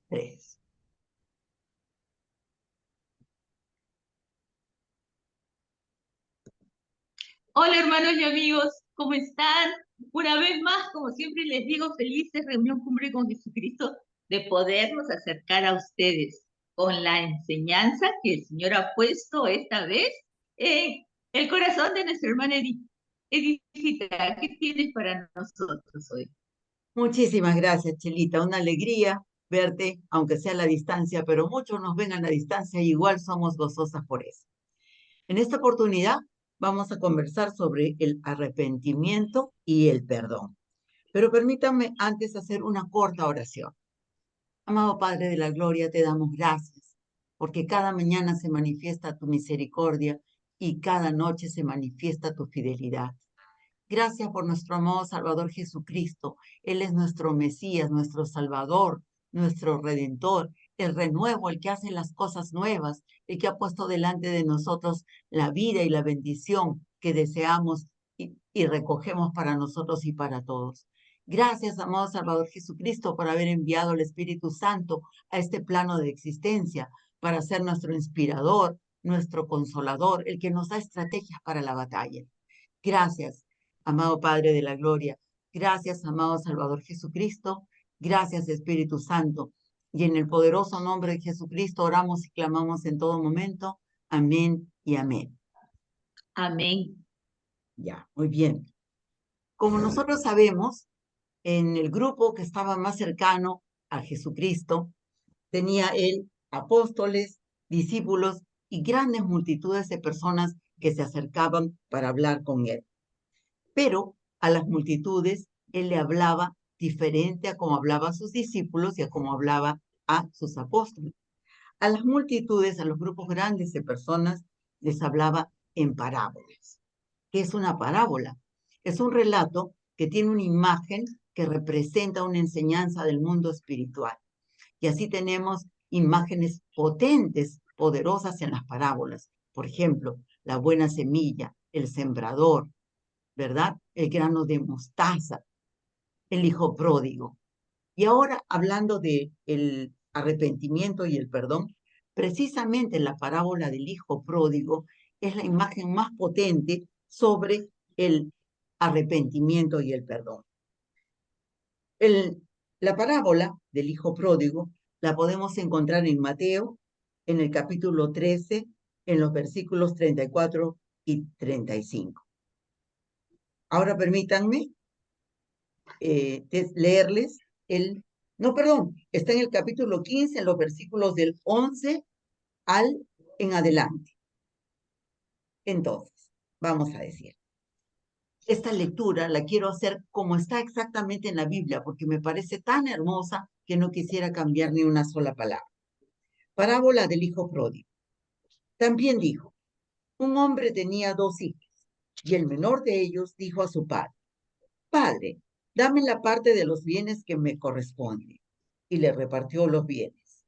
Tres. Hola hermanos y amigos, ¿cómo están? Una vez más, como siempre les digo, felices reunión cumbre con Jesucristo de podernos acercar a ustedes con la enseñanza que el Señor ha puesto esta vez en el corazón de nuestra hermana Edithita. ¿Qué tienes para nosotros hoy? Muchísimas gracias, Chelita. Una alegría verte, aunque sea a la distancia, pero muchos nos ven a la distancia y igual somos gozosas por eso. En esta oportunidad vamos a conversar sobre el arrepentimiento y el perdón. Pero permítanme antes hacer una corta oración. Amado Padre de la Gloria, te damos gracias, porque cada mañana se manifiesta tu misericordia y cada noche se manifiesta tu fidelidad. Gracias por nuestro amado Salvador Jesucristo. Él es nuestro Mesías, nuestro Salvador, nuestro Redentor, el renuevo, el que hace las cosas nuevas, el que ha puesto delante de nosotros la vida y la bendición que deseamos y recogemos para nosotros y para todos. Gracias, amado Salvador Jesucristo, por haber enviado el Espíritu Santo a este plano de existencia para ser nuestro inspirador, nuestro consolador, el que nos da estrategias para la batalla. Gracias, amado Padre de la Gloria. Gracias, amado Salvador Jesucristo. Gracias, Espíritu Santo. Y en el poderoso nombre de Jesucristo oramos y clamamos en todo momento. Amén y amén. Amén. Ya, muy bien. Como nosotros sabemos, en el grupo que estaba más cercano a Jesucristo, tenía él apóstoles, discípulos y grandes multitudes de personas que se acercaban para hablar con él. Pero a las multitudes él le hablaba diferente a como hablaba a sus discípulos y a como hablaba a sus apóstoles. A las multitudes, a los grupos grandes de personas, les hablaba en parábolas. ¿Qué es una parábola? Es un relato que tiene una imagen que representa una enseñanza del mundo espiritual. Y así tenemos imágenes potentes, poderosas en las parábolas. Por ejemplo, la buena semilla, el sembrador, ¿verdad? El grano de mostaza, el hijo pródigo. Y ahora, hablando de el arrepentimiento y el perdón, precisamente la parábola del hijo pródigo es la imagen más potente sobre el arrepentimiento y el perdón. La parábola del hijo pródigo la podemos encontrar en Mateo, en el capítulo 13, en los versículos 34 y 35. Ahora permítanme leerles no, perdón, está en el capítulo 15, en los versículos del 11 al en adelante. Entonces, vamos a decir, esta lectura la quiero hacer como está exactamente en la Biblia, porque me parece tan hermosa que no quisiera cambiar ni una sola palabra. Parábola del hijo pródigo. También dijo, un hombre tenía dos hijos, y el menor de ellos dijo a su padre, Padre, dame la parte de los bienes que me corresponde. Y le repartió los bienes.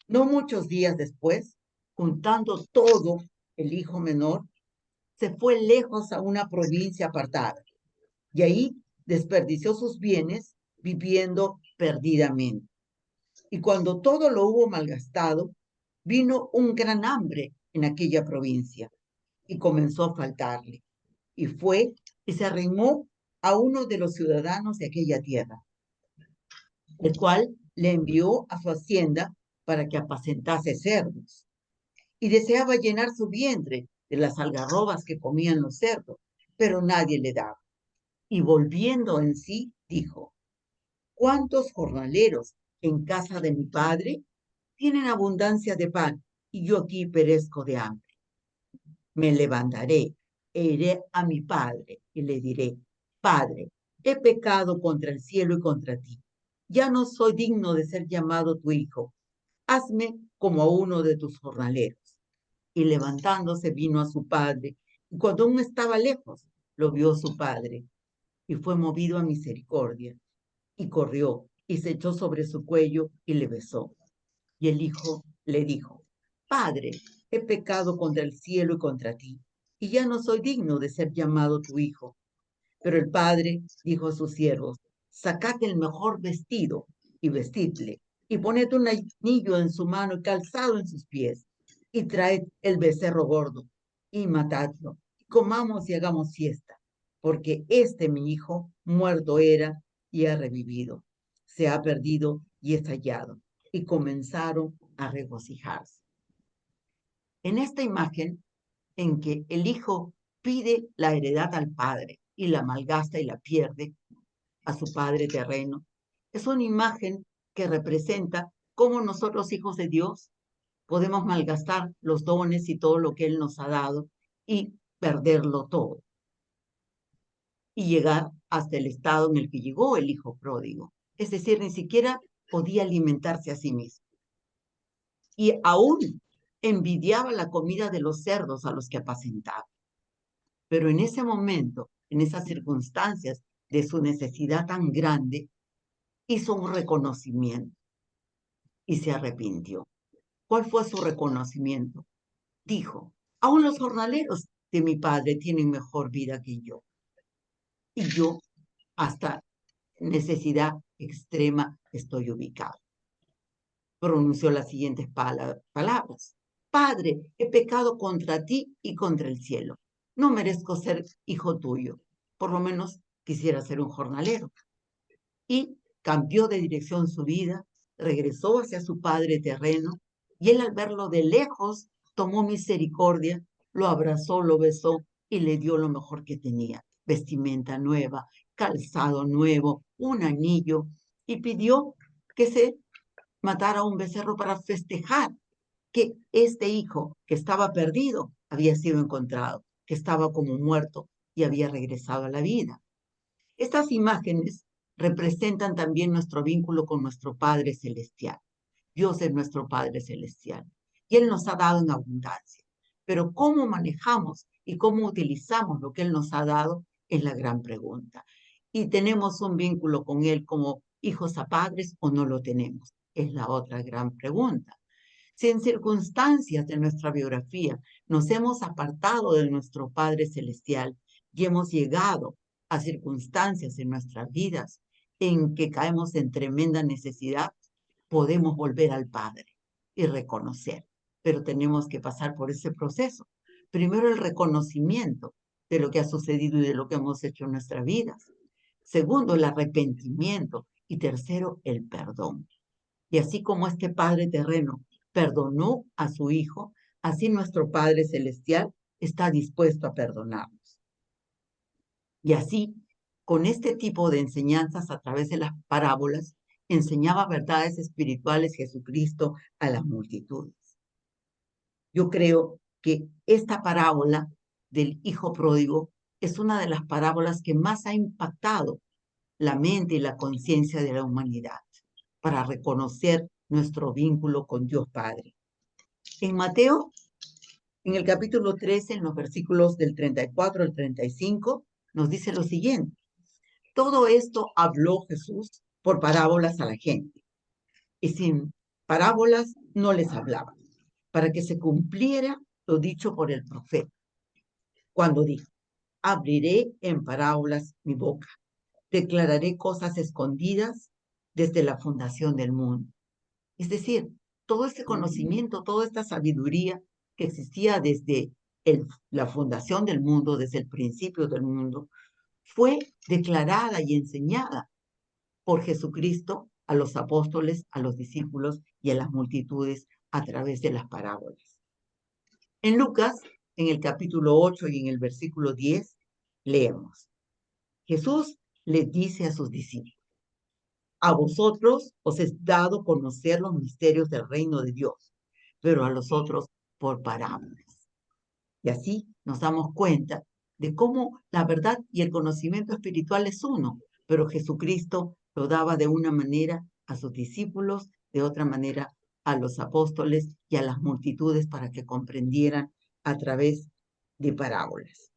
No muchos días después, juntando todo, el hijo menor se fue lejos a una provincia apartada y ahí desperdició sus bienes viviendo perdidamente. Y cuando todo lo hubo malgastado, vino un gran hambre en aquella provincia y comenzó a faltarle. Y fue y se arrimó a uno de los ciudadanos de aquella tierra, el cual le envió a su hacienda para que apacentase cerdos. Y deseaba llenar su vientre de las algarrobas que comían los cerdos, pero nadie le daba. Y volviendo en sí, dijo, ¿cuántos jornaleros en casa de mi padre tienen abundancia de pan y yo aquí perezco de hambre? Me levantaré e iré a mi padre y le diré, Padre, he pecado contra el cielo y contra ti. Ya no soy digno de ser llamado tu hijo. Hazme como a uno de tus jornaleros. Y levantándose vino a su padre, y cuando aún estaba lejos, lo vio su padre, y fue movido a misericordia, y corrió, y se echó sobre su cuello, y le besó. Y el hijo le dijo, Padre, he pecado contra el cielo y contra ti, y ya no soy digno de ser llamado tu hijo. Pero el padre dijo a sus siervos, sacad el mejor vestido y vestidle, y poned un anillo en su mano y calzado en sus pies, y traed el becerro gordo, y matadlo, y comamos y hagamos fiesta, porque este mi hijo muerto era y ha revivido, se ha perdido y es hallado. Y comenzaron a regocijarse. En esta imagen en que el hijo pide la heredad al padre y la malgasta y la pierde a su padre terreno, es una imagen que representa cómo nosotros, hijos de Dios, podemos malgastar los dones y todo lo que Él nos ha dado y perderlo todo y llegar hasta el estado en el que llegó el hijo pródigo. Es decir, ni siquiera podía alimentarse a sí mismo. Y aún envidiaba la comida de los cerdos a los que apacentaba. Pero en ese momento, en esas circunstancias de su necesidad tan grande, hizo un reconocimiento y se arrepintió. ¿Cuál fue su reconocimiento? Dijo, aún los jornaleros de mi padre tienen mejor vida que yo. Y yo, hasta necesidad extrema, estoy ubicado. Pronunció las siguientes palabras. Padre, he pecado contra ti y contra el cielo. No merezco ser hijo tuyo. Por lo menos quisiera ser un jornalero. Y cambió de dirección su vida, regresó hacia su padre terreno, y él al verlo de lejos tomó misericordia, lo abrazó, lo besó y le dio lo mejor que tenía, vestimenta nueva, calzado nuevo, un anillo, y pidió que se matara un becerro para festejar que este hijo que estaba perdido había sido encontrado, que estaba como muerto y había regresado a la vida. Estas imágenes representan también nuestro vínculo con nuestro Padre Celestial. Dios es nuestro Padre Celestial y Él nos ha dado en abundancia. Pero cómo manejamos y cómo utilizamos lo que Él nos ha dado es la gran pregunta. ¿Y tenemos un vínculo con Él como hijos a padres o no lo tenemos? Es la otra gran pregunta. Si en circunstancias de nuestra biografía nos hemos apartado de nuestro Padre Celestial y hemos llegado a circunstancias en nuestras vidas en que caemos en tremenda necesidad, podemos volver al Padre y reconocer, pero tenemos que pasar por ese proceso. Primero, el reconocimiento de lo que ha sucedido y de lo que hemos hecho en nuestras vidas. Segundo, el arrepentimiento. Y tercero, el perdón. Y así como este Padre terreno perdonó a su Hijo, así nuestro Padre celestial está dispuesto a perdonarnos. Y así, con este tipo de enseñanzas a través de las parábolas, enseñaba verdades espirituales Jesucristo a las multitudes. Yo creo que esta parábola del Hijo pródigo es una de las parábolas que más ha impactado la mente y la conciencia de la humanidad para reconocer nuestro vínculo con Dios Padre. En Mateo, en el capítulo 13, en los versículos del 34 al 35, nos dice lo siguiente. Todo esto habló Jesús por parábolas a la gente, y sin parábolas no les hablaba, para que se cumpliera lo dicho por el profeta, cuando dijo, abriré en parábolas mi boca, declararé cosas escondidas desde la fundación del mundo. Es decir, todo este conocimiento, toda esta sabiduría que existía desde la fundación del mundo, desde el principio del mundo, fue declarada y enseñada por Jesucristo a los apóstoles, a los discípulos y a las multitudes a través de las parábolas. En Lucas, en el capítulo 8 y en el versículo 10, leemos, Jesús les dice a sus discípulos, a vosotros os es dado conocer los misterios del reino de Dios, pero a los otros por parábolas. Y así nos damos cuenta de cómo la verdad y el conocimiento espiritual es uno, pero Jesucristo lo daba de una manera a sus discípulos, de otra manera a los apóstoles y a las multitudes para que comprendieran a través de parábolas.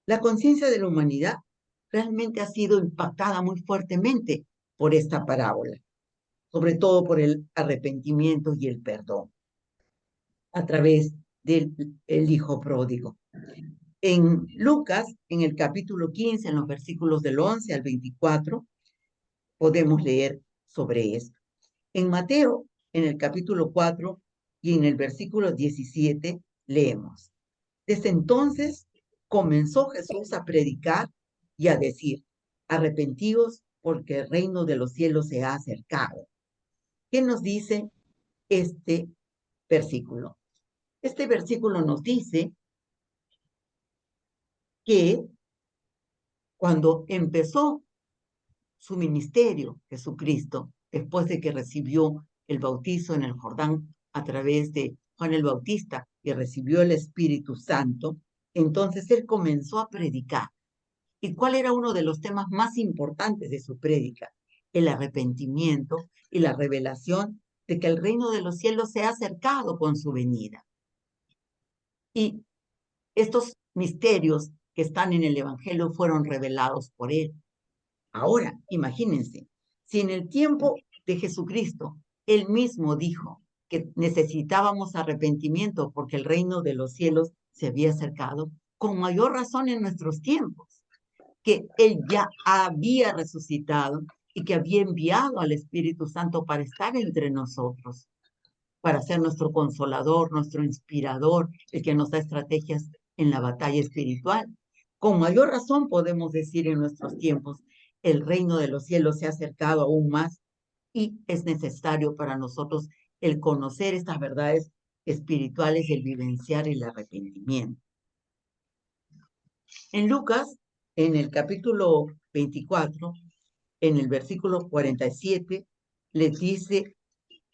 La conciencia de la humanidad realmente ha sido impactada muy fuertemente por esta parábola, sobre todo por el arrepentimiento y el perdón a través del Hijo pródigo. En Lucas, en el capítulo 15, en los versículos del 11 al 24, podemos leer sobre esto. En Mateo, en el capítulo 4 y en el versículo 17, leemos: Desde entonces comenzó Jesús a predicar y a decir: arrepentíos porque el reino de los cielos se ha acercado. ¿Qué nos dice este versículo? Este versículo nos dice que cuando empezó su ministerio, Jesucristo, después de que recibió el bautizo en el Jordán a través de Juan el Bautista y recibió el Espíritu Santo, entonces él comenzó a predicar. ¿Y cuál era uno de los temas más importantes de su prédica? El arrepentimiento y la revelación de que el reino de los cielos se ha acercado con su venida. Y estos misterios que están en el Evangelio fueron revelados por él. Ahora, imagínense, si en el tiempo de Jesucristo él mismo dijo que necesitábamos arrepentimiento porque el reino de los cielos se había acercado, con mayor razón en nuestros tiempos, que él ya había resucitado y que había enviado al Espíritu Santo para estar entre nosotros, para ser nuestro consolador, nuestro inspirador, el que nos da estrategias en la batalla espiritual. Con mayor razón podemos decir en nuestros tiempos: el reino de los cielos se ha acercado aún más y es necesario para nosotros el conocer estas verdades espirituales y el vivenciar el arrepentimiento. En Lucas, en el capítulo 24, en el versículo 47, les dice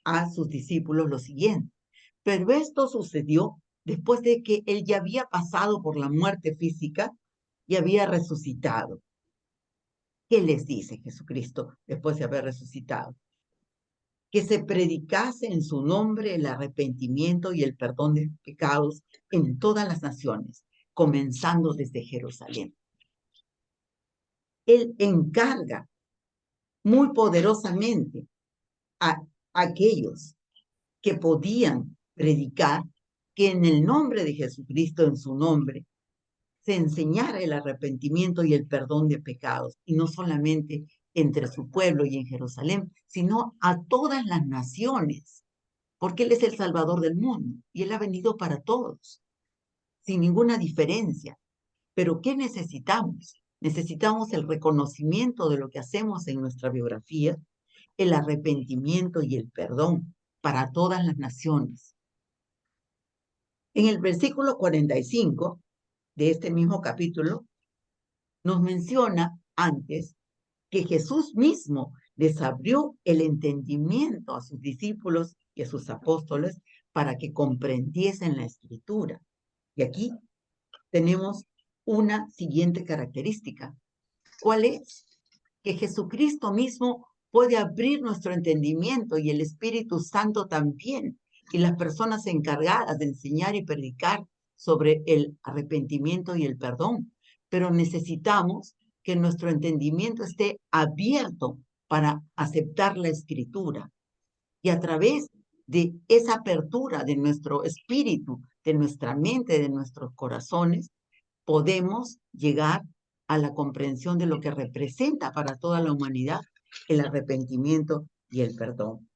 a sus discípulos lo siguiente: pero esto sucedió después de que él ya había pasado por la muerte física y había resucitado. ¿Qué les dice Jesucristo después de haber resucitado? Que se predicase en su nombre el arrepentimiento y el perdón de pecados en todas las naciones, comenzando desde Jerusalén. Él encarga muy poderosamente a aquellos que podían predicar que en el nombre de Jesucristo, en su nombre, se enseñara el arrepentimiento y el perdón de pecados, y no solamente entre su pueblo y en Jerusalén, sino a todas las naciones, porque Él es el Salvador del mundo y Él ha venido para todos, sin ninguna diferencia. Pero ¿qué necesitamos? Necesitamos el reconocimiento de lo que hacemos en nuestra biografía, el arrepentimiento y el perdón para todas las naciones. En el versículo 45 de este mismo capítulo, nos menciona antes que Jesús mismo les abrió el entendimiento a sus discípulos y a sus apóstoles para que comprendiesen la Escritura. Y aquí tenemos una siguiente característica. ¿Cuál es? Que Jesucristo mismo puede abrir nuestro entendimiento y el Espíritu Santo también, y las personas encargadas de enseñar y predicar sobre el arrepentimiento y el perdón. Pero necesitamos que nuestro entendimiento esté abierto para aceptar la Escritura. Y a través de esa apertura de nuestro espíritu, de nuestra mente, de nuestros corazones, podemos llegar a la comprensión de lo que representa para toda la humanidad el arrepentimiento y el perdón.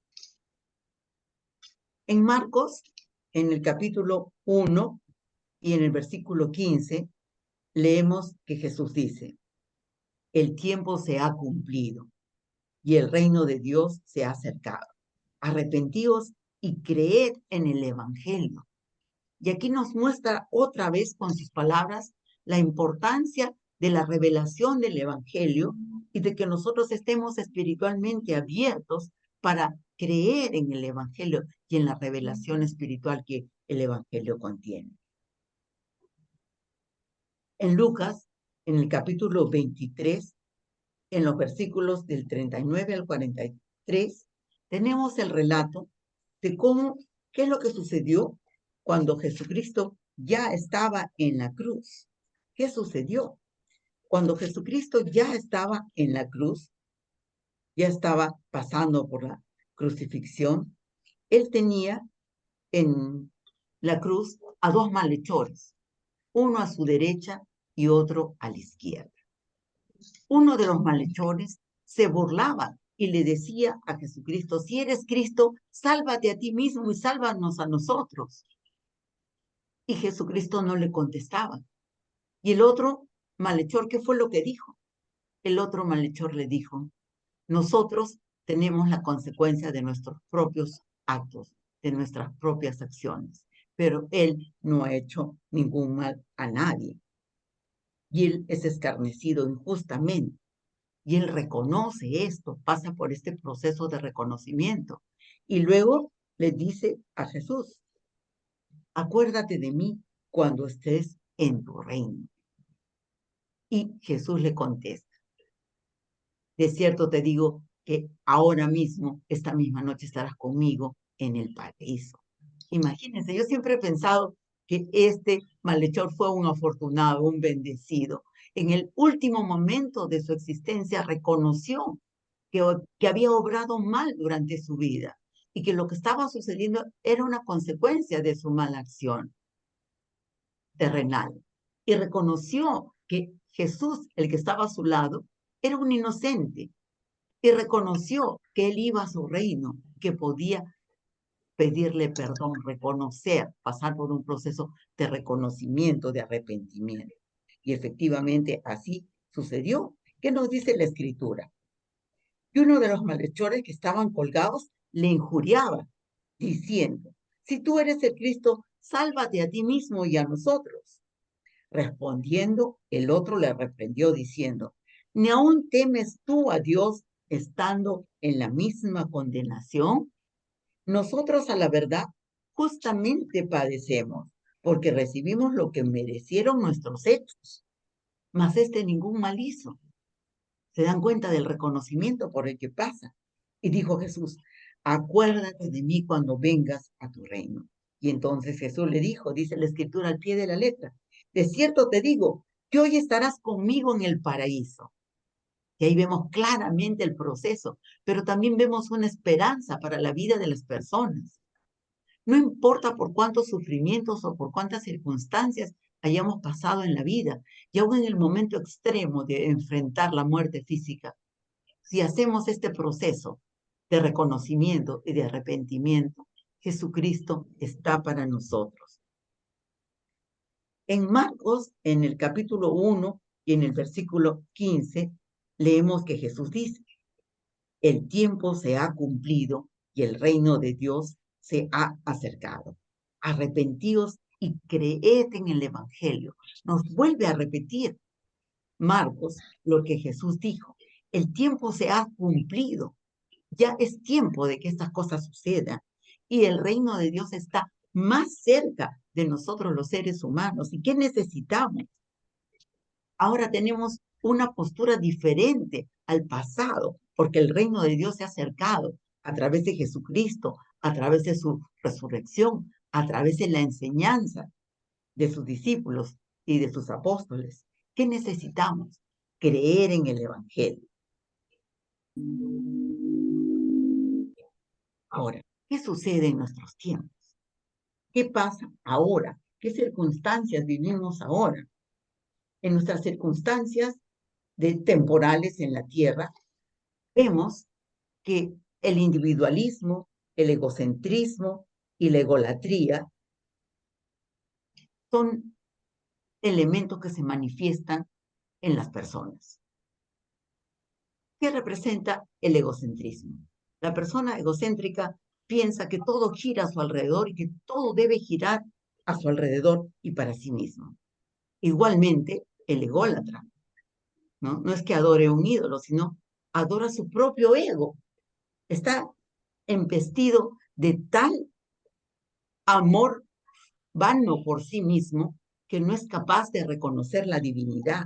En Marcos, en el capítulo 1 y en el versículo 15, leemos que Jesús dice: el tiempo se ha cumplido y el reino de Dios se ha acercado. Arrepentíos y creed en el Evangelio. Y aquí nos muestra otra vez con sus palabras la importancia de la revelación del Evangelio y de que nosotros estemos espiritualmente abiertos para creer en el Evangelio y en la revelación espiritual que el Evangelio contiene. En Lucas, en el capítulo 23, en los versículos del 39 al 43, tenemos el relato de qué es lo que sucedió cuando Jesucristo ya estaba en la cruz. ¿Qué sucedió? Cuando Jesucristo ya estaba en la cruz, ya estaba pasando por la crucifixión, él tenía en la cruz a dos malhechores, uno a su derecha y otro a la izquierda. Uno de los malhechores se burlaba y le decía a Jesucristo, si eres Cristo, sálvate a ti mismo y sálvanos a nosotros. Y Jesucristo no le contestaba. Y el otro malhechor, ¿qué fue lo que dijo? El otro malhechor le dijo, nosotros tenemos la consecuencia de nuestros propios actos, de nuestras propias acciones, pero él no ha hecho ningún mal a nadie. Y él es escarnecido injustamente. Y él reconoce esto, pasa por este proceso de reconocimiento. Y luego le dice a Jesús, acuérdate de mí cuando estés en tu reino. Y Jesús le contesta, de cierto te digo que ahora mismo, esta misma noche, estarás conmigo en el paraíso. Imagínense, yo siempre he pensado que este malhechor fue un afortunado, un bendecido. En el último momento de su existencia reconoció que había obrado mal durante su vida y que lo que estaba sucediendo era una consecuencia de su mala acción terrenal. Y reconoció que Jesús, el que estaba a su lado, era un inocente. Y reconoció que él iba a su reino, que podía pedirle perdón, reconocer, pasar por un proceso de reconocimiento, de arrepentimiento. Y efectivamente así sucedió. ¿Qué nos dice la Escritura? Y uno de los malhechores que estaban colgados le injuriaba, diciendo, si tú eres el Cristo, sálvate a ti mismo y a nosotros. Respondiendo, el otro le reprendió diciendo, ¿ni aún temes tú a Dios estando en la misma condenación? Nosotros a la verdad justamente padecemos, porque recibimos lo que merecieron nuestros hechos, mas este ningún mal hizo. Se dan cuenta del reconocimiento por el que pasa. Y dijo Jesús, acuérdate de mí cuando vengas a tu reino. Y entonces Jesús le dijo, dice la Escritura al pie de la letra, de cierto te digo, que hoy estarás conmigo en el paraíso. Y ahí vemos claramente el proceso, pero también vemos una esperanza para la vida de las personas. No importa por cuántos sufrimientos o por cuántas circunstancias hayamos pasado en la vida, y aún en el momento extremo de enfrentar la muerte física, si hacemos este proceso de reconocimiento y de arrepentimiento, Jesucristo está para nosotros. En Marcos, en el capítulo 1 y en el versículo 15, leemos que Jesús dice, el tiempo se ha cumplido y el reino de Dios se ha acercado. Arrepentíos y creed en el Evangelio. Nos vuelve a repetir Marcos lo que Jesús dijo. El tiempo se ha cumplido. Ya es tiempo de que estas cosas sucedan. Y el reino de Dios está más cerca de nosotros los seres humanos. ¿Y qué necesitamos? Ahora tenemos una postura diferente al pasado, porque el reino de Dios se ha acercado a través de Jesucristo, a través de su resurrección, a través de la enseñanza de sus discípulos y de sus apóstoles. ¿Qué necesitamos? Creer en el Evangelio. Ahora, ¿qué sucede en nuestros tiempos? ¿Qué pasa ahora? ¿Qué circunstancias vivimos ahora? En nuestras circunstancias temporales en la tierra, vemos que el individualismo, el egocentrismo y la egolatría son elementos que se manifiestan en las personas. ¿Qué representa el egocentrismo? La persona egocéntrica piensa que todo gira a su alrededor y que todo debe girar a su alrededor y para sí mismo. Igualmente, el ególatra, ¿no? No es que adore un ídolo, sino adora su propio ego. Está embestido de tal amor vano por sí mismo que no es capaz de reconocer la divinidad.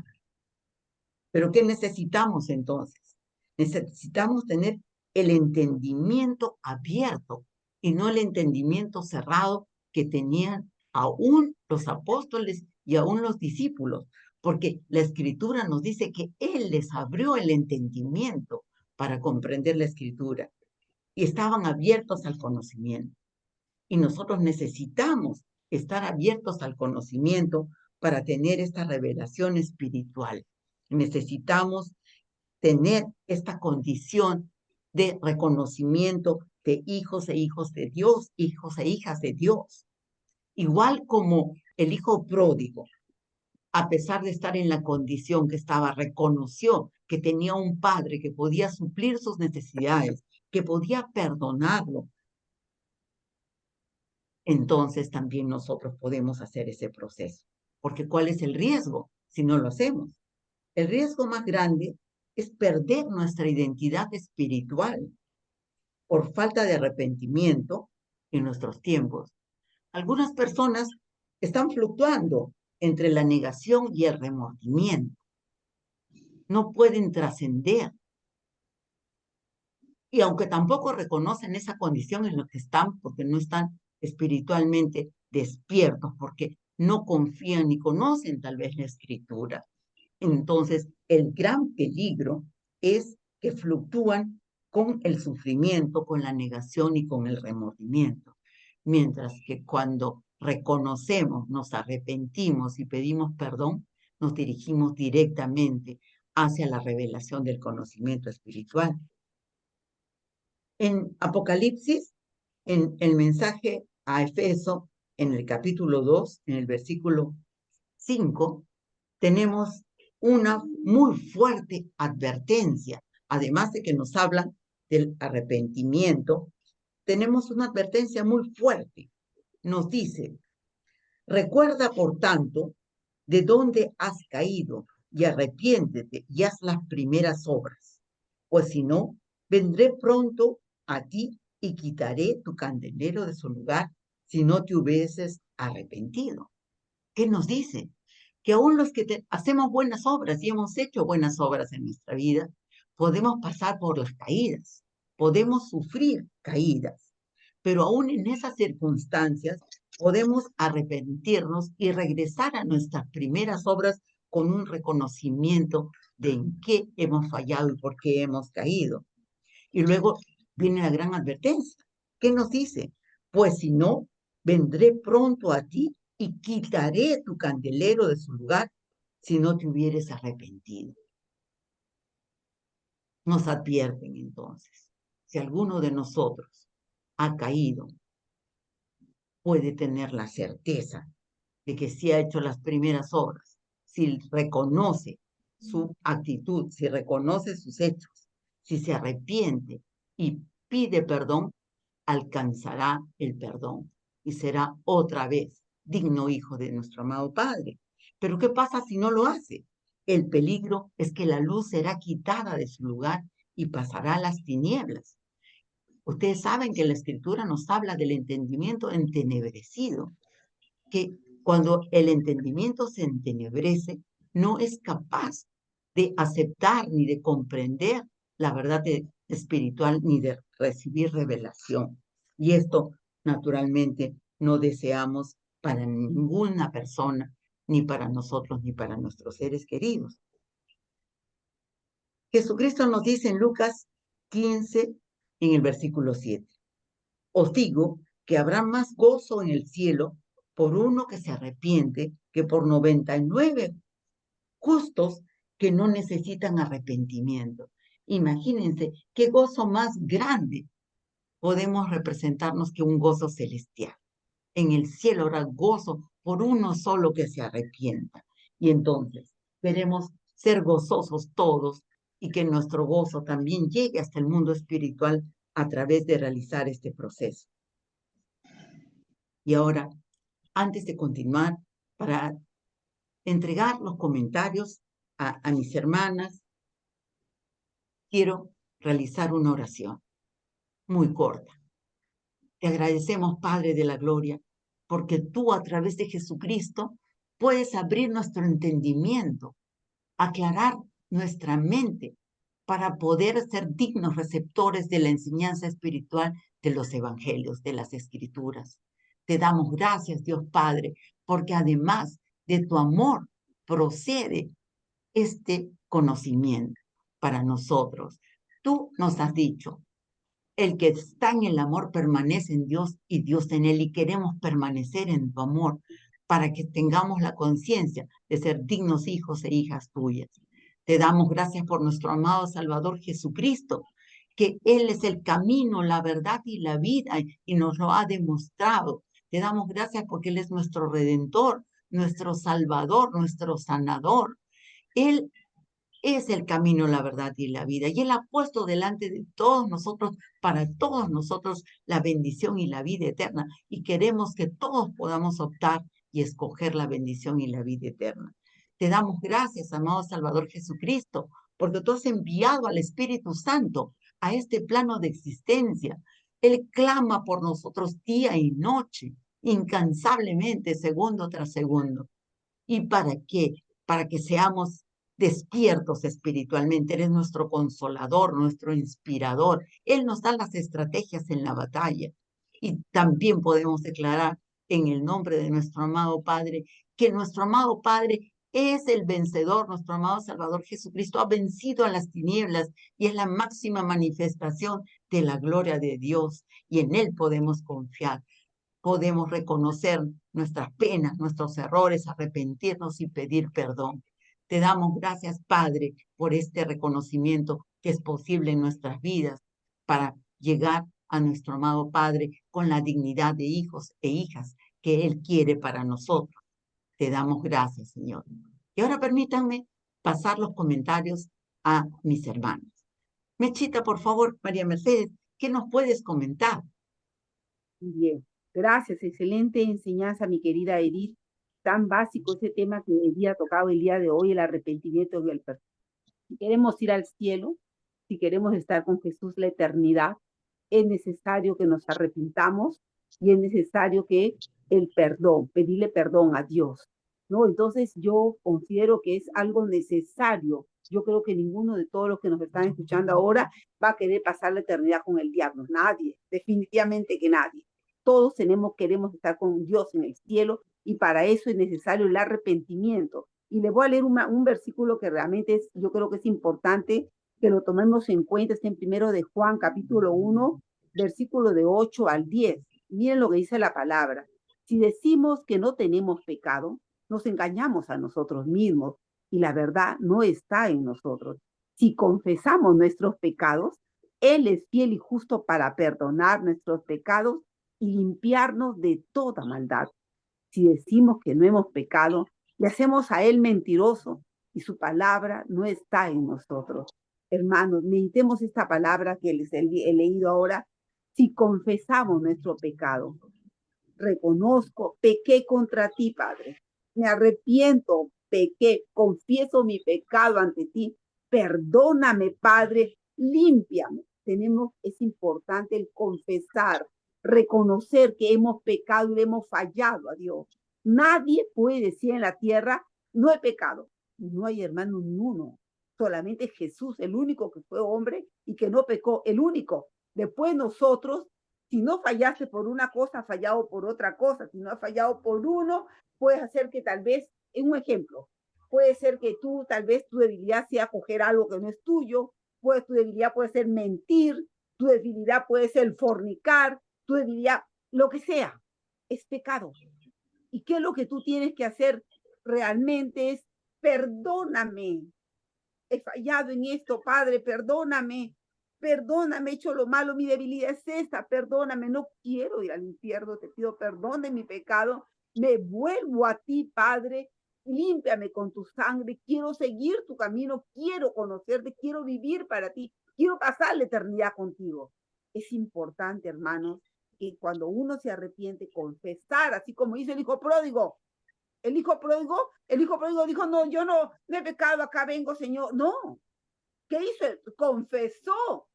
Pero ¿qué necesitamos entonces? Necesitamos tener el entendimiento abierto y no el entendimiento cerrado que tenían aún los apóstoles y aún los discípulos, porque la Escritura nos dice que Él les abrió el entendimiento para comprender la Escritura y estaban abiertos al conocimiento. Y nosotros necesitamos estar abiertos al conocimiento para tener esta revelación espiritual. Necesitamos tener esta condición de reconocimiento de hijos e hijos de Dios, hijos e hijas de Dios. Igual como el hijo pródigo, a pesar de estar en la condición que estaba, reconoció que tenía un padre que podía suplir sus necesidades, que podía perdonarlo. Entonces también nosotros podemos hacer ese proceso. Porque ¿cuál es el riesgo si no lo hacemos? El riesgo más grande es perder nuestra identidad espiritual por falta de arrepentimiento en nuestros tiempos. Algunas personas están fluctuando entre la negación y el remordimiento. No pueden trascender. Y aunque tampoco reconocen esa condición en la que están, porque no están espiritualmente despiertos, porque no confían ni conocen tal vez la escritura. Entonces, el gran peligro es que fluctúan con el sufrimiento, con la negación y con el remordimiento. Mientras que cuando reconocemos, nos arrepentimos y pedimos perdón, nos dirigimos directamente hacia la revelación del conocimiento espiritual. En Apocalipsis, en el mensaje a Efeso, en el capítulo 2, en el versículo 5, tenemos una muy fuerte advertencia. Además de que nos hablan del arrepentimiento, tenemos una advertencia muy fuerte. Nos dice, recuerda, por tanto, de dónde has caído y arrepiéntete y haz las primeras obras. Pues si no, vendré pronto a ti y quitaré tu candelero de su lugar si no te hubieses arrepentido. ¿Qué nos dice? Que aún los que hacemos buenas obras y hemos hecho buenas obras en nuestra vida, podemos pasar por las caídas, podemos sufrir caídas, pero aún en esas circunstancias podemos arrepentirnos y regresar a nuestras primeras obras con un reconocimiento de en qué hemos fallado y por qué hemos caído. Y luego viene la gran advertencia. ¿Qué nos dice? Pues si no, vendré pronto a ti y quitaré tu candelero de su lugar si no te hubieres arrepentido. Nos advierten entonces, si alguno de nosotros ha caído, puede tener la certeza de que si ha hecho las primeras obras, si reconoce su actitud, si reconoce sus hechos, si se arrepiente y pide perdón, alcanzará el perdón y será otra vez digno hijo de nuestro amado Padre. Pero ¿qué pasa si no lo hace? El peligro es que la luz será quitada de su lugar y pasará a las tinieblas. Ustedes saben que la Escritura nos habla del entendimiento entenebrecido, que cuando el entendimiento se entenebrece, no es capaz de aceptar ni de comprender la verdad espiritual ni de recibir revelación. Y esto, naturalmente, no deseamos para ninguna persona, ni para nosotros, ni para nuestros seres queridos. Jesucristo nos dice en Lucas 15, en el versículo 7, os digo que habrá más gozo en el cielo por uno que se arrepiente que por 99 justos que no necesitan arrepentimiento. Imagínense qué gozo más grande podemos representarnos que un gozo celestial. En el cielo habrá gozo por uno solo que se arrepienta. Y entonces queremos ser gozosos todos y que nuestro gozo también llegue hasta el mundo espiritual a través de realizar este proceso. Y ahora, antes de continuar, para entregar los comentarios a mis hermanas, quiero realizar una oración muy corta. Te agradecemos, Padre de la Gloria, porque tú a través de Jesucristo puedes abrir nuestro entendimiento, aclarar nuestra mente para poder ser dignos receptores de la enseñanza espiritual de los evangelios, de las escrituras. Te damos gracias, Dios Padre, porque además de tu amor procede este conocimiento para nosotros. Tú nos has dicho, el que está en el amor permanece en Dios y Dios en él, y queremos permanecer en tu amor para que tengamos la conciencia de ser dignos hijos e hijas tuyas. Te damos gracias por nuestro amado Salvador Jesucristo, que Él es el camino, la verdad y la vida, y nos lo ha demostrado. Te damos gracias porque Él es nuestro Redentor, nuestro Salvador, nuestro Sanador. Él es el camino, la verdad y la vida. Y Él ha puesto delante de todos nosotros, para todos nosotros, la bendición y la vida eterna. Y queremos que todos podamos optar y escoger la bendición y la vida eterna. Te damos gracias, amado Salvador Jesucristo, porque tú has enviado al Espíritu Santo a este plano de existencia. Él clama por nosotros día y noche, incansablemente, segundo tras segundo. ¿Y para qué? Para que seamos despiertos espiritualmente. Eres nuestro consolador, nuestro inspirador. Él nos da las estrategias en la batalla. Y también podemos declarar en el nombre de nuestro amado Padre que nuestro amado Padre es el vencedor. Nuestro amado Salvador Jesucristo ha vencido a las tinieblas y es la máxima manifestación de la gloria de Dios. Y en Él podemos confiar. Podemos reconocer nuestras penas, nuestros errores, arrepentirnos y pedir perdón. Te damos gracias, Padre, por este reconocimiento que es posible en nuestras vidas para llegar a nuestro amado Padre con la dignidad de hijos e hijas que Él quiere para nosotros. Te damos gracias, Señor. Y ahora permítanme pasar los comentarios a mis hermanos. Mechita, por favor, María Mercedes, ¿qué nos puedes comentar? Bien, gracias, excelente enseñanza, mi querida Edith. Tan básico ese tema que el día tocado el día de hoy, el arrepentimiento y el perdón. Si queremos ir al cielo, si queremos estar con Jesús la eternidad, es necesario que nos arrepintamos y es necesario que el perdón, pedirle perdón a Dios, ¿no? Entonces yo considero que es algo necesario. Yo creo que ninguno de todos los que nos están escuchando ahora va a querer pasar la eternidad con el diablo. Nadie, definitivamente que nadie. Todos queremos estar con Dios en el cielo y para eso es necesario el arrepentimiento. Y les voy a leer un versículo que realmente yo creo que es importante que lo tomemos en cuenta. Está en 1 de Juan, capítulo 1, versículo de 8 al 10. Miren lo que dice la palabra. Si decimos que no tenemos pecado, nos engañamos a nosotros mismos y la verdad no está en nosotros. Si confesamos nuestros pecados, Él es fiel y justo para perdonar nuestros pecados y limpiarnos de toda maldad. Si decimos que no hemos pecado, le hacemos a Él mentiroso y su palabra no está en nosotros. Hermanos, meditemos esta palabra que les he leído ahora. Si confesamos nuestro pecado, reconozco, pequé contra ti, Padre. Me arrepiento, pequé, confieso mi pecado ante ti. Perdóname, Padre, límpiame. Es importante el confesar, reconocer que hemos pecado y le hemos fallado a Dios. Nadie puede decir en la tierra, no he pecado. No hay hermano ni uno. Solamente Jesús, el único que fue hombre y que no pecó, el único. Después nosotros, si no fallaste por una cosa, has fallado por otra cosa. Si no has fallado por uno, puedes hacer que tal vez, en un ejemplo, puede ser que tú, tal vez tu debilidad sea coger algo que no es tuyo, pues tu debilidad puede ser mentir, tu debilidad puede ser fornicar, tu debilidad, lo que sea, es pecado. ¿Y qué es lo que tú tienes que hacer realmente? Es perdóname. He fallado en esto, Padre, perdóname. Perdóname, he hecho lo malo, mi debilidad es esta, perdóname, no quiero ir al infierno, te pido perdón de mi pecado, me vuelvo a ti, Padre, límpiame con tu sangre, quiero seguir tu camino, quiero conocerte, quiero vivir para ti, quiero pasar la eternidad contigo. Es importante, hermanos, que cuando uno se arrepiente, confesar, así como hizo el hijo pródigo. El hijo pródigo dijo, no, yo no he pecado, acá vengo, Señor. No, ¿qué hizo? Confesó,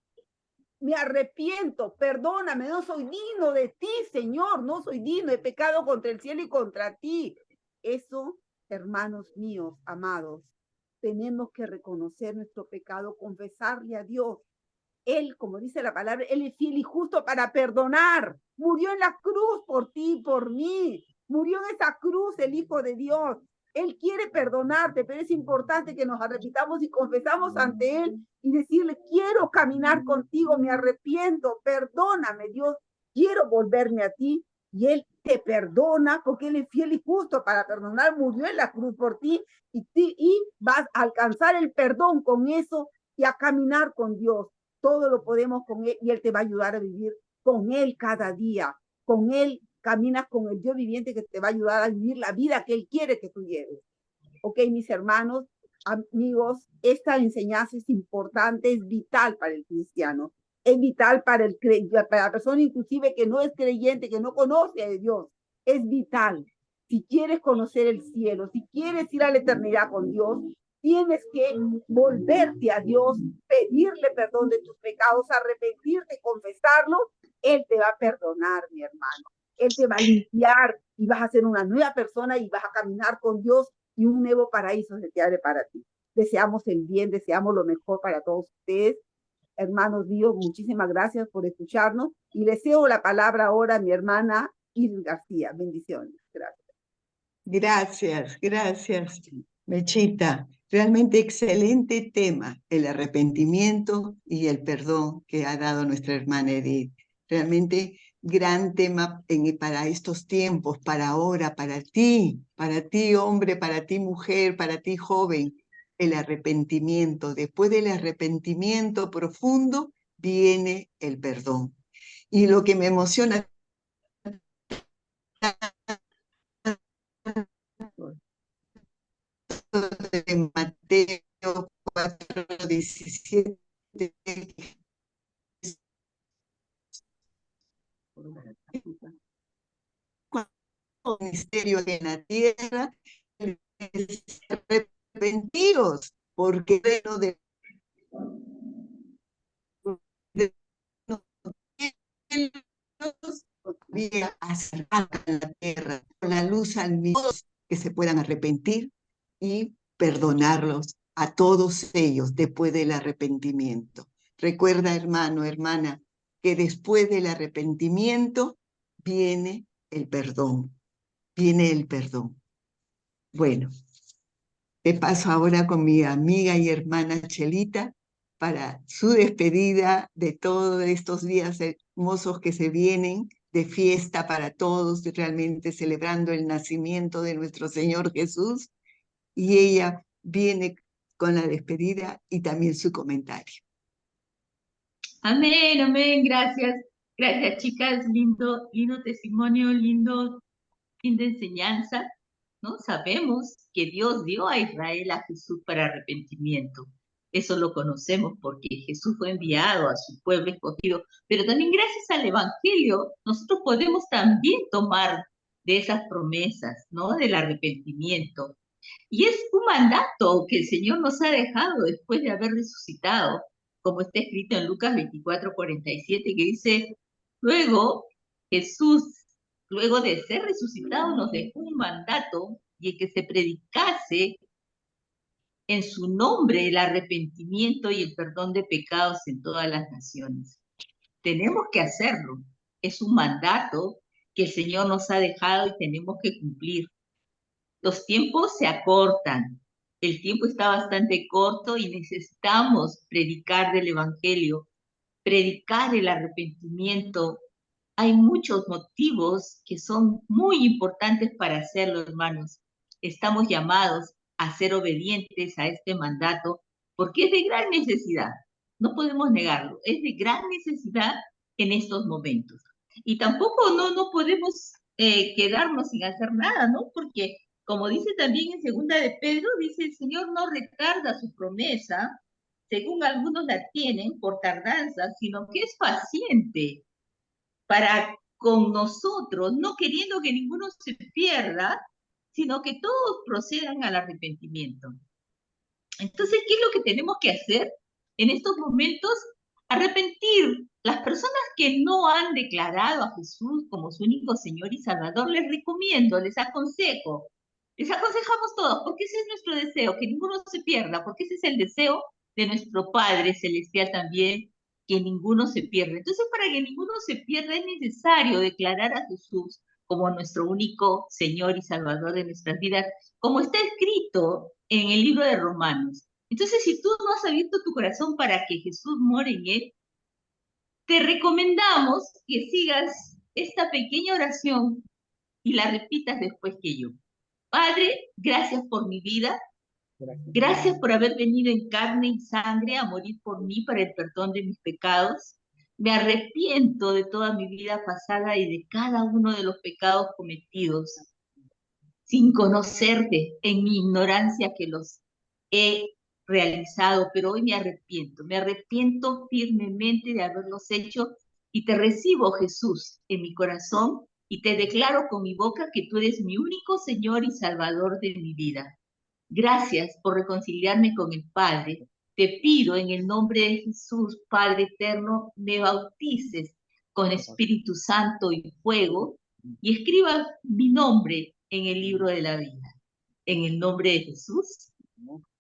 me arrepiento, perdóname, no soy digno de ti, Señor, no soy digno, he pecado contra el cielo y contra ti. Eso, hermanos míos, amados, tenemos que reconocer nuestro pecado, confesarle a Dios. Él, como dice la palabra, Él es fiel y justo para perdonar. Murió en la cruz por ti, por mí. Murió en esa cruz el Hijo de Dios. Él quiere perdonarte, pero es importante que nos arrepintamos y confesamos ante Él y decirle, quiero caminar contigo, me arrepiento, perdóname, Dios, quiero volverme a ti. Y Él te perdona porque Él es fiel y justo para perdonar. Murió en la cruz por ti y vas a alcanzar el perdón con eso y a caminar con Dios. todo lo podemos con Él y Él te va a ayudar a vivir con Él cada día. Con Él caminas con el Dios viviente que te va a ayudar a vivir la vida que Él quiere que tú lleves. Ok, mis hermanos, amigos, esta enseñanza es importante, es vital para el cristiano, es vital para la persona inclusive que no es creyente, que no conoce a Dios, es vital. Si quieres conocer el cielo, si quieres ir a la eternidad con Dios, tienes que volverte a Dios, pedirle perdón de tus pecados, arrepentirte, confesarlo. Él te va a perdonar, mi hermano. Él te va a limpiar y vas a ser una nueva persona y vas a caminar con Dios y un nuevo paraíso se te abre para ti. Deseamos el bien, deseamos lo mejor para todos ustedes. Hermanos míos, muchísimas gracias por escucharnos y les cedo la palabra ahora a mi hermana Iris García. Bendiciones. Gracias. Gracias, gracias, Mechita. Realmente excelente tema, el arrepentimiento y el perdón que ha dado nuestra hermana Edith. Realmente gran tema para estos tiempos, para ahora, para ti hombre, para ti mujer, para ti joven, el arrepentimiento. Después del arrepentimiento profundo viene el perdón. Y lo que me emociona de Mateo 4:17, ministerio en la tierra, arrepentidos, porque reino de acercar a la tierra con la luz al mismo, que se puedan arrepentir y perdonarlos a todos ellos después del arrepentimiento. Recuerda, hermano, hermana, que después del arrepentimiento viene el perdón. Viene el perdón. Bueno, te paso ahora con mi amiga y hermana Chelita para su despedida de todos estos días hermosos que se vienen de fiesta para todos, realmente celebrando el nacimiento de nuestro Señor Jesús. Y ella viene con la despedida y también su comentario. Amén, amén, gracias. Gracias, chicas, lindo testimonio, linda enseñanza, ¿no? Sabemos que Dios dio a Israel a Jesús para arrepentimiento. Eso lo conocemos porque Jesús fue enviado a su pueblo escogido, pero también gracias al Evangelio nosotros podemos también tomar de esas promesas, ¿no? Del arrepentimiento. Y es un mandato que el Señor nos ha dejado después de haber resucitado, como está escrito en Lucas 24:47, que dice, luego Jesús, luego de ser resucitado, nos dejó un mandato y el que se predicase en su nombre el arrepentimiento y el perdón de pecados en todas las naciones. Tenemos que hacerlo. Es un mandato que el Señor nos ha dejado y tenemos que cumplir. Los tiempos se acortan. El tiempo está bastante corto y necesitamos predicar del Evangelio, predicar el arrepentimiento. Hay muchos motivos que son muy importantes para hacerlo, hermanos. Estamos llamados a ser obedientes a este mandato porque es de gran necesidad. No podemos negarlo. Es de gran necesidad en estos momentos. Y tampoco no podemos quedarnos sin hacer nada, ¿no? Porque como dice también en segunda de Pedro, dice el Señor no retarda su promesa, según algunos la tienen por tardanza, sino que es paciente para con nosotros, no queriendo que ninguno se pierda, sino que todos procedan al arrepentimiento. Entonces, ¿qué es lo que tenemos que hacer en estos momentos? Arrepentir. Las personas que no han declarado a Jesús como su único Señor y Salvador, les recomiendo, les aconsejo, les aconsejamos todos, porque ese es nuestro deseo, que ninguno se pierda, porque ese es el deseo de nuestro Padre Celestial también, que ninguno se pierda. Entonces, para que ninguno se pierda, es necesario declarar a Jesús como nuestro único Señor y Salvador de nuestras vidas, como está escrito en el libro de Romanos. Entonces, si tú no has abierto tu corazón para que Jesús more en él, te recomendamos que sigas esta pequeña oración y la repitas después que yo. Padre, gracias por mi vida. Gracias por haber venido en carne y sangre a morir por mí para el perdón de mis pecados. Me arrepiento de toda mi vida pasada y de cada uno de los pecados cometidos sin conocerte, en mi ignorancia que los he realizado, pero hoy me arrepiento firmemente de haberlos hecho y te recibo, Jesús, en mi corazón y te declaro con mi boca que tú eres mi único Señor y Salvador de mi vida. Gracias por reconciliarme con el Padre. Te pido en el nombre de Jesús, Padre eterno, me bautices con Espíritu Santo y fuego y escriba mi nombre en el libro de la vida. En el nombre de Jesús.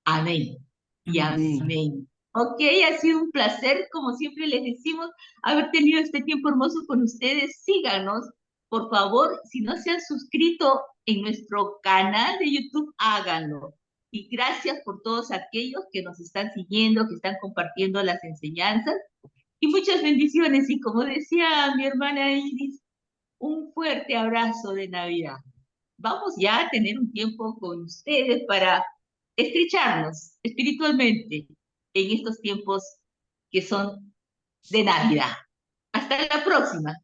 Amén. Y amén. Ok, ha sido un placer, como siempre les decimos, haber tenido este tiempo hermoso con ustedes. Síganos, por favor. Si no se han suscrito en nuestro canal de YouTube, háganlo. Y gracias por todos aquellos que nos están siguiendo, que están compartiendo las enseñanzas. Y muchas bendiciones. Y como decía mi hermana Iris, un fuerte abrazo de Navidad. Vamos ya a tener un tiempo con ustedes para estrecharnos espiritualmente en estos tiempos que son de Navidad. Hasta la próxima.